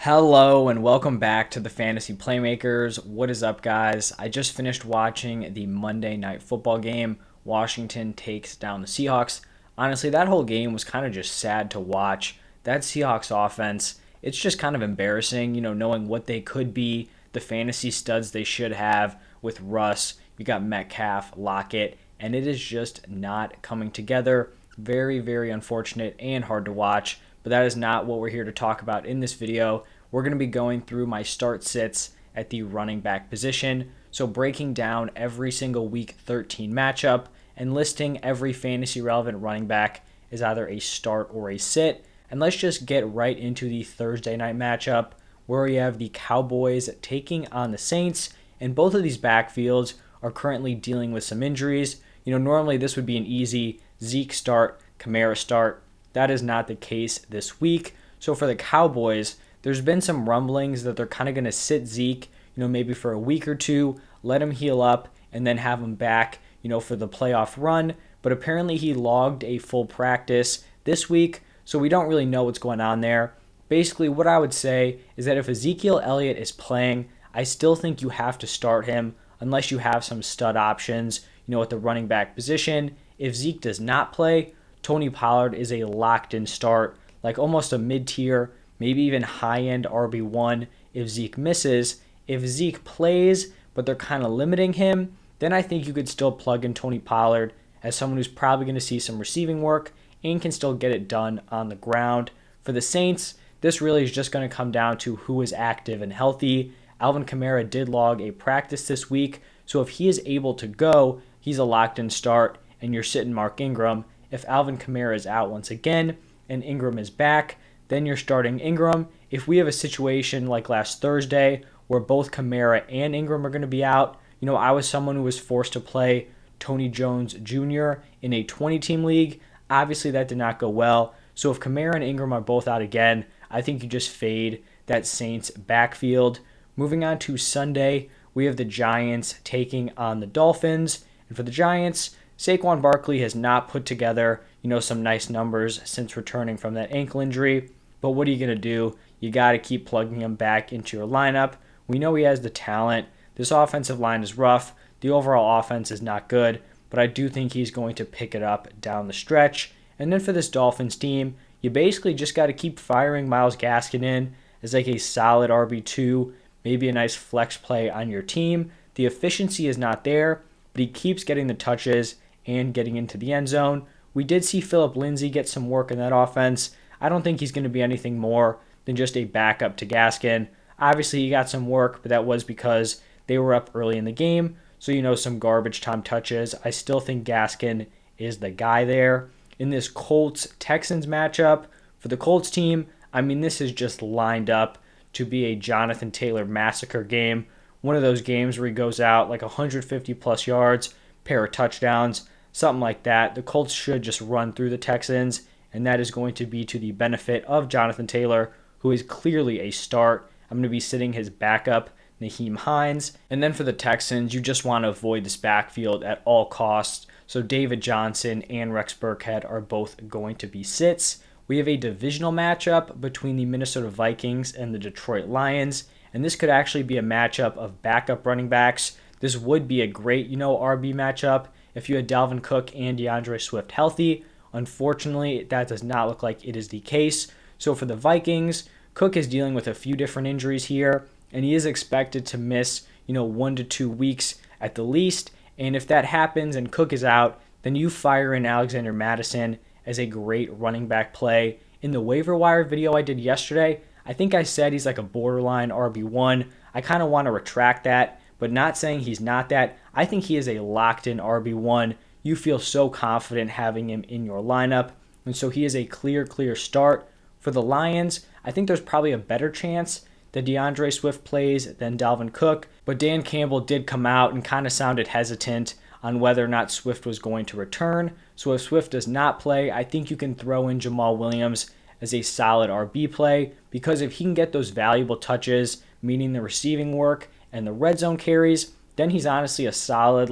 Hello and welcome back to the Fantasy Playmakers. What is up, guys? I just finished watching the Monday Night Football game. Washington takes down the Seahawks. Honestly, that whole game was kind of just sad to watch. That Seahawks offense, it's just kind of embarrassing, knowing what they could be, the fantasy studs they should have with Russ. You got Metcalf, Lockett, and it is just not coming together. Very, very unfortunate and hard to watch. But that is not what we're here to talk about in this video. We're going to be going through my start sits at the running back position. So breaking down every single week 13 matchup and listing every fantasy relevant running back as either a start or a sit. And let's just get right into the Thursday night matchup where we have the Cowboys taking on the Saints. And both of these backfields are currently dealing with some injuries. Normally this would be an easy Zeke start, Kamara start. That is not the case this week. So for the Cowboys, there's been some rumblings that they're kind of going to sit Zeke, maybe for a week or two, let him heal up, and then have him back, for the playoff run. But apparently he logged a full practice this week, so we don't really know what's going on there. Basically, what I would say is that if Ezekiel Elliott is playing, I still think you have to start him unless you have some stud options, at the running back position. If Zeke does not play, Tony Pollard is a locked-in start, like almost a mid-tier, maybe even high-end RB1 if Zeke misses. If Zeke plays, but they're kind of limiting him, then I think you could still plug in Tony Pollard as someone who's probably going to see some receiving work and can still get it done on the ground. For the Saints, this really is just going to come down to who is active and healthy. Alvin Kamara did log a practice this week, so if he is able to go, he's a locked-in start, and you're sitting Mark Ingram. If Alvin Kamara is out once again and Ingram is back, then you're starting Ingram. If we have a situation like last Thursday where both Kamara and Ingram are going to be out, I was someone who was forced to play Tony Jones Jr. in a 20-team league. Obviously, that did not go well. So if Kamara and Ingram are both out again, I think you just fade that Saints backfield. Moving on to Sunday, we have the Giants taking on the Dolphins. And for the Giants, Saquon Barkley has not put together, some nice numbers since returning from that ankle injury. But what are you going to do? You got to keep plugging him back into your lineup. We know he has the talent. This offensive line is rough. The overall offense is not good, but I do think he's going to pick it up down the stretch. And then for this Dolphins team, you basically just got to keep firing Myles Gaskin in as like a solid RB2, maybe a nice flex play on your team. The efficiency is not there, but he keeps getting the touches and getting into the end zone. We did see Phillip Lindsay get some work in that offense. I don't think he's going to be anything more than just a backup to Gaskin. Obviously, he got some work, but that was because they were up early in the game. So, some garbage time touches. I still think Gaskin is the guy there. In this Colts Texans matchup, for the Colts team, this is just lined up to be a Jonathan Taylor massacre game. One of those games where he goes out like 150 plus yards, pair of touchdowns, something like that. The Colts should just run through the Texans, and that is going to be to the benefit of Jonathan Taylor, who is clearly a start. I'm going to be sitting his backup, Naheem Hines. And then for the Texans, you just want to avoid this backfield at all costs. So David Johnson and Rex Burkhead are both going to be sits. We have a divisional matchup between the Minnesota Vikings and the Detroit Lions, and this could actually be a matchup of backup running backs. This would be a great, RB matchup if you had Dalvin Cook and DeAndre Swift healthy. Unfortunately, that does not look like it is the case. So for the Vikings, Cook is dealing with a few different injuries here, and he is expected to miss, 1 to 2 weeks at the least. And if that happens and Cook is out, then you fire in Alexander Mattison as a great running back play. In the waiver wire video I did yesterday, I think I said he's like a borderline RB1. I kind of want to retract that, but not saying he's not that. I think he is a locked-in RB1. You feel so confident having him in your lineup, and so he is a clear start. For the Lions, I think there's probably a better chance that DeAndre Swift plays than Dalvin Cook, but Dan Campbell did come out and kind of sounded hesitant on whether or not Swift was going to return. So if Swift does not play, I think you can throw in Jamal Williams as a solid RB play, because if he can get those valuable touches, meaning the receiving work and the red zone carries, then he's honestly a solid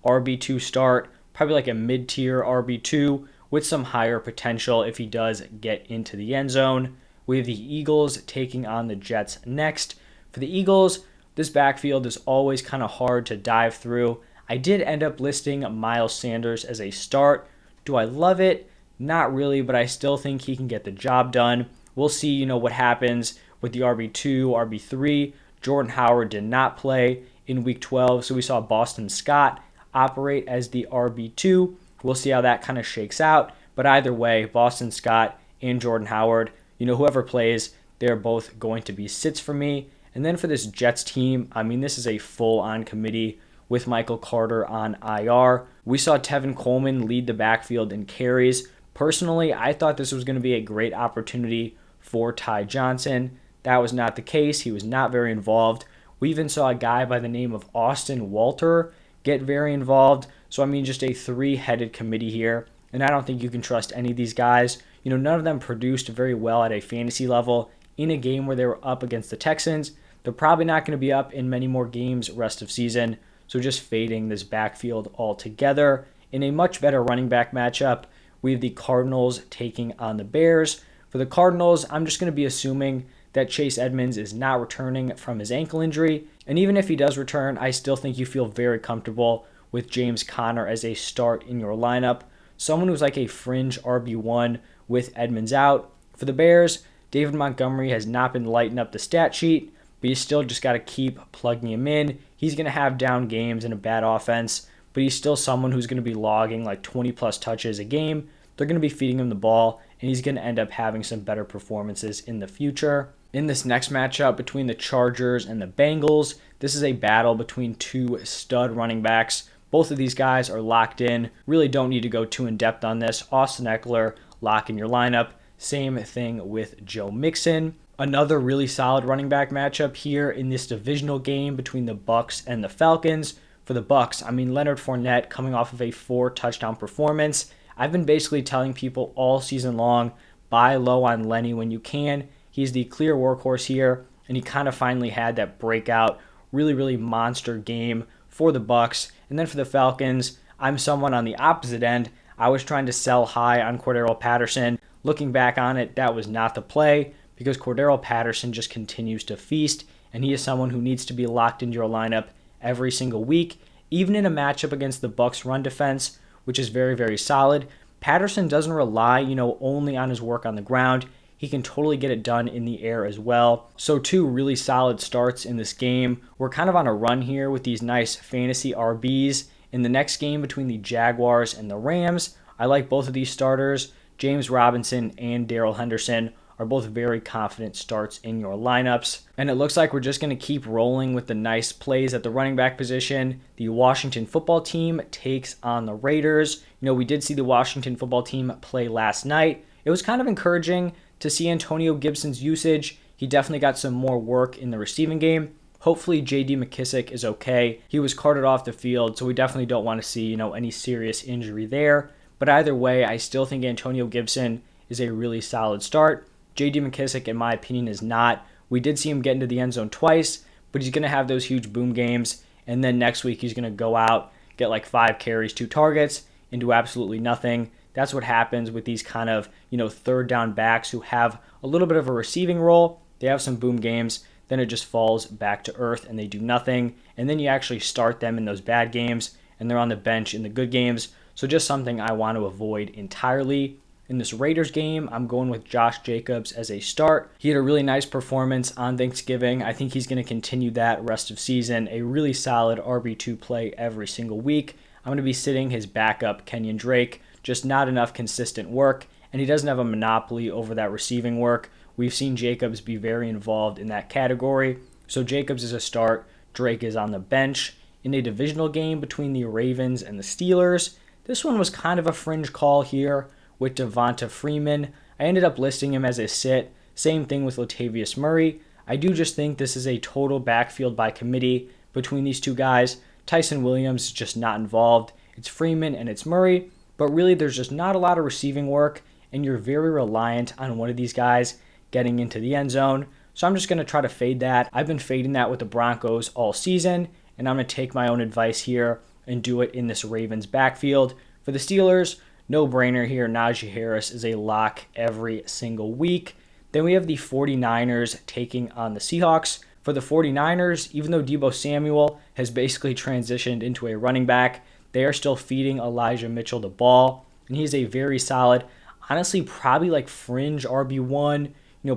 RB2 start, probably like a mid-tier RB2 with some higher potential if he does get into the end zone. We have the Eagles taking on the Jets next. For the Eagles, this backfield is always kind of hard to dive through. I did end up listing Miles Sanders as a start. Do I love it? Not really, but I still think he can get the job done. We'll see, what happens with the RB2, RB3. Jordan Howard did not play in Week 12, so we saw Boston Scott operate as the RB2. We'll see how that kind of shakes out. But either way, Boston Scott and Jordan Howard, whoever plays, they're both going to be sits for me. And then for this Jets team, this is a full-on committee with Michael Carter on IR. We saw Tevin Coleman lead the backfield in carries. Personally, I thought this was going to be a great opportunity for Ty Johnson. That was not the case. He was not very involved. We even saw a guy by the name of Austin Walter get very involved. So, just a three-headed committee here. And I don't think you can trust any of these guys. None of them produced very well at a fantasy level in a game where they were up against the Texans. They're probably not going to be up in many more games rest of season. So just fading this backfield altogether. In a much better running back matchup, we have the Cardinals taking on the Bears. For the Cardinals, I'm just going to be assuming that Chase Edmonds is not returning from his ankle injury. And even if he does return, I still think you feel very comfortable with James Conner as a start in your lineup. Someone who's like a fringe RB1 with Edmonds out. For the Bears, David Montgomery has not been lighting up the stat sheet, but you still just got to keep plugging him in. He's going to have down games in a bad offense, but he's still someone who's going to be logging like 20-plus touches a game. They're going to be feeding him the ball, and he's going to end up having some better performances in the future. In this next matchup between the Chargers and the Bengals, this is a battle between two stud running backs. Both of these guys are locked in. Really don't need to go too in-depth on this. Austin Eckler, lock in your lineup. Same thing with Joe Mixon. Another really solid running back matchup here in this divisional game between the Bucs and the Falcons. For the Bucs, Leonard Fournette coming off of a 4-touchdown performance. I've been basically telling people all season long, buy low on Lenny when you can. He's the clear workhorse here, and he kind of finally had that breakout, really monster game for the Bucs. And then for the Falcons, I'm someone on the opposite end. I was trying to sell high on Cordero Patterson. Looking back on it, that was not the play because Cordero Patterson just continues to feast, and he is someone who needs to be locked into your lineup every single week, even in a matchup against the Bucs run defense, which is very solid. Patterson doesn't rely, only on his work on the ground. He can totally get it done in the air as well. So two really solid starts in this game. We're kind of on a run here with these nice fantasy RBs. In the next game between the Jaguars and the Rams, I like both of these starters. James Robinson and Darrell Henderson are both very confident starts in your lineups. And it looks like we're just going to keep rolling with the nice plays at the running back position. The Washington football team takes on the Raiders. We did see the Washington football team play last night. It was kind of encouraging to see Antonio Gibson's usage. He definitely got some more work in the receiving game. Hopefully J.D. McKissic is okay. He was carted off the field, so we definitely don't want to see, any serious injury there. But either way, I still think Antonio Gibson is a really solid start. J.D. McKissic, in my opinion, is not. We did see him get into the end zone twice, but he's going to have those huge boom games. And then next week, he's going to go out, get like 5 carries, 2 targets, and do absolutely nothing. That's what happens with these kind of, third down backs who have a little bit of a receiving role. They have some boom games. Then it just falls back to earth and they do nothing. And then you actually start them in those bad games and they're on the bench in the good games. So just something I want to avoid entirely. In this Raiders game, I'm going with Josh Jacobs as a start. He had a really nice performance on Thanksgiving. I think he's going to continue that rest of season. A really solid RB2 play every single week. I'm going to be sitting his backup, Kenyon Drake. Just not enough consistent work, and he doesn't have a monopoly over that receiving work. We've seen Jacobs be very involved in that category. So Jacobs is a start. Drake is on the bench. In a divisional game between the Ravens and the Steelers, this one was kind of a fringe call here with Devonta Freeman. I ended up listing him as a sit. Same thing with Latavius Murray. I do just think this is a total backfield by committee between these two guys. Tyson Williams is just not involved. It's Freeman and it's Murray. But really, there's just not a lot of receiving work, and you're very reliant on one of these guys getting into the end zone. So I'm just going to try to fade that. I've been fading that with the Broncos all season, and I'm going to take my own advice here and do it in this Ravens backfield. For the Steelers, no brainer here. Najee Harris is a lock every single week. Then we have the 49ers taking on the Seahawks. For the 49ers, even though Deebo Samuel has basically transitioned into a running back, they are still feeding Elijah Mitchell the ball, and he's a very solid, honestly, probably like fringe RB1,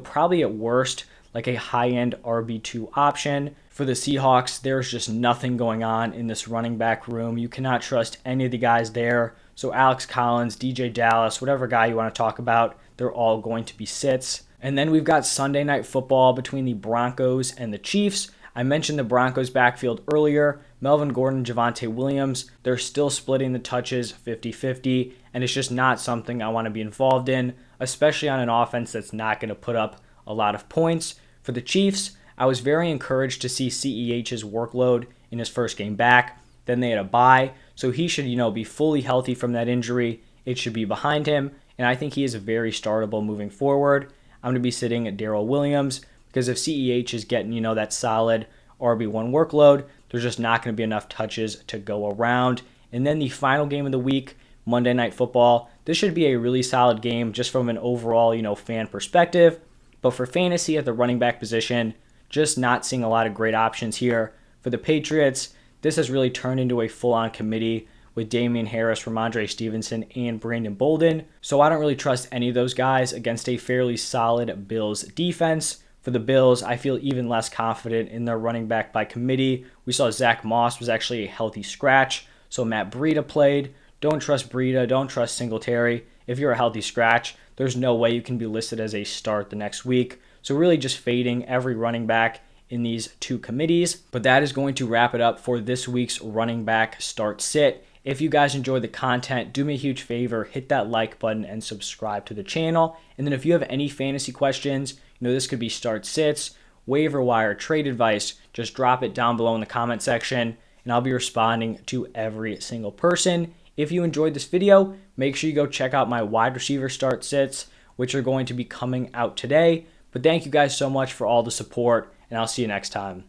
probably at worst, like a high-end RB2 option. For the Seahawks, there's just nothing going on in this running back room. You cannot trust any of the guys there. So Alex Collins, DJ Dallas, whatever guy you want to talk about, they're all going to be sits. And then we've got Sunday Night Football between the Broncos and the Chiefs. I mentioned the Broncos backfield earlier. Melvin Gordon, Javonte Williams, they're still splitting the touches 50-50, and it's just not something I want to be involved in, especially on an offense that's not going to put up a lot of points. For the Chiefs, I was very encouraged to see CEH's workload in his first game back. Then they had a bye, so he should, be fully healthy from that injury. It should be behind him, and I think he is very startable moving forward. I'm going to be sitting at Darrell Williams because if CEH is getting, that solid RB1 workload, there's just not going to be enough touches to go around. And then the final game of the week, Monday Night Football. This should be a really solid game just from an overall, fan perspective. But for fantasy at the running back position, just not seeing a lot of great options here. For the Patriots, this has really turned into a full-on committee with Damian Harris, Ramondre Stevenson, and Brandon Bolden. So I don't really trust any of those guys against a fairly solid Bills defense. For the Bills, I feel even less confident in their running back by committee. We saw Zach Moss was actually a healthy scratch, so Matt Breida played. Don't trust Breida, don't trust Singletary. If you're a healthy scratch, there's no way you can be listed as a start the next week. So really just fading every running back in these two committees. But that is going to wrap it up for this week's running back start sit. If you guys enjoyed the content, do me a huge favor, hit that like button and subscribe to the channel. And then if you have any fantasy questions, this could be start sits, waiver wire, trade advice, just drop it down below in the comment section and I'll be responding to every single person. If you enjoyed this video, make sure you go check out my wide receiver start sits, which are going to be coming out today. But thank you guys so much for all the support, and I'll see you next time.